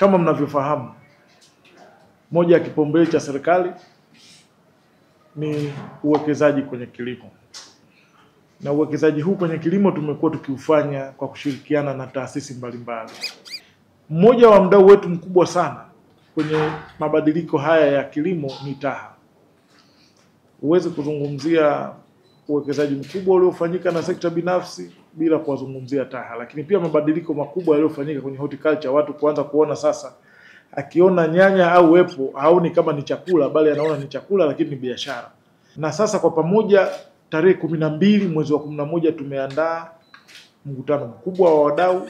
Kama mnavyofahamu, moja ya kipaumbele cha serikali ni uwekezaji kwenye kilimo. Na uwekezaji huu kwenye kilimo tumekuwa tukiufanya kwa kushirikiana na taasisi mbalimbali. Mmoja wa mdau wetu mkubwa sana kwenye mabadiliko haya ya kilimo ni TAHA. Huwezi kuzungumzia uwekezaji mkubwa uliofanyika na sekta binafsi bila kuwazungumzia TAHA, lakini pia mabadiliko makubwa yaliyofanyika kwenye horticulture, watu kuanza kuona sasa, akiona nyanya au apple haoni kama ni chakula, bali anaona ni chakula lakini ni biashara. Na sasa kwa pamoja tarehe 12 mwezi wa 11 tumeandaa mkutano mkubwa wa wadau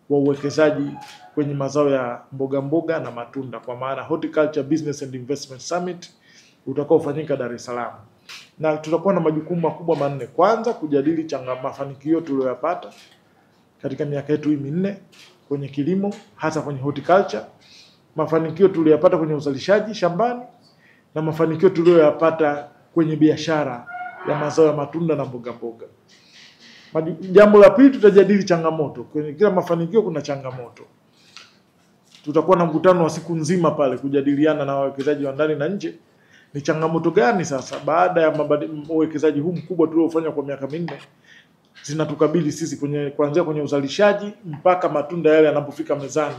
wa uwekezaji kwenye mazao ya mboga na matunda, kwa maana Horticulture Business and Investment Summit utakaofanyika Dar es Salaam. Na tutakuwa na majukumu makubwa manne. Kwanza, kujadili mafanikio tuliyoyapata katika miaka yetu hii minne kwenye kilimo, hasa kwenye horticulture, mafanikio tuliyopata kwenye uzalishaji shambani na mafanikio tuliyoyapata kwenye biashara ya mazao ya matunda na mboga. Jambo la pili, tutajadili changamoto. Kwenye kila mafanikio kuna changamoto. Tutakuwa na mkutano wa siku nzima pale kujadiliana na wawekezaji wa ndani na nje, ni changamoto gani sasa baada ya uwekezaji huu mkubwa tuliofanya kwa miaka minne zinatukabili sisi kuanzia kwenye uzalishaji mpaka matunda yale yanapofika mezani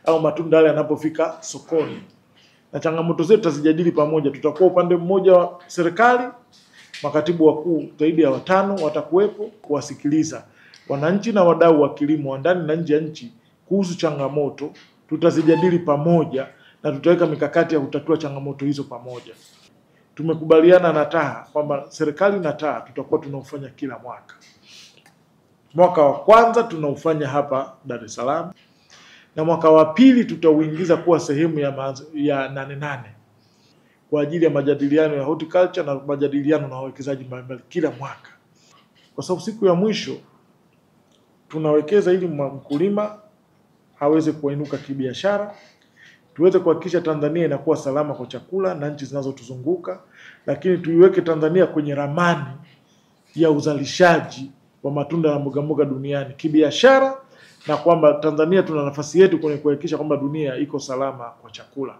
au matunda yale yanapofika sokoni. Na changamoto zetu tutazijadili pamoja. Tutakuwa upande mmoja wa serikali, makatibu wakuu zaidi ya 5 watakuwepo kuwasikiliza wananchi na wadau wa kilimo wa ndani na nje ya nchi kuhusu changamoto. Tutazijadili pamoja na tutaweka mikakati ya kutatua changamoto hizo pamoja. Tumekubaliana na TAHA kwamba serikali na TAHA tutakuwa tunaufanya kila mwaka. Mwaka wa kwanza tunaufanya hapa Dar es Salaam, na mwaka wa pili tutauingiza kuwa sehemu ya 8 kwa ajili ya majadiliano ya horticulture na majadiliano na wawekezaji mbalimbali kila mwaka. Kwa sababu siku ya mwisho tunawekeza ili mkulima aweze kuinuka kibiashara, tuweze kuhakikisha Tanzania inakuwa salama kwa chakula na nchi zinazotuzunguka, lakini tuiweke Tanzania kwenye ramani ya uzalishaji wa matunda na mboga duniani kibiashara, na kwamba Tanzania tuna nafasi yetu kwenye kuhakikisha kwamba dunia iko salama kwa chakula.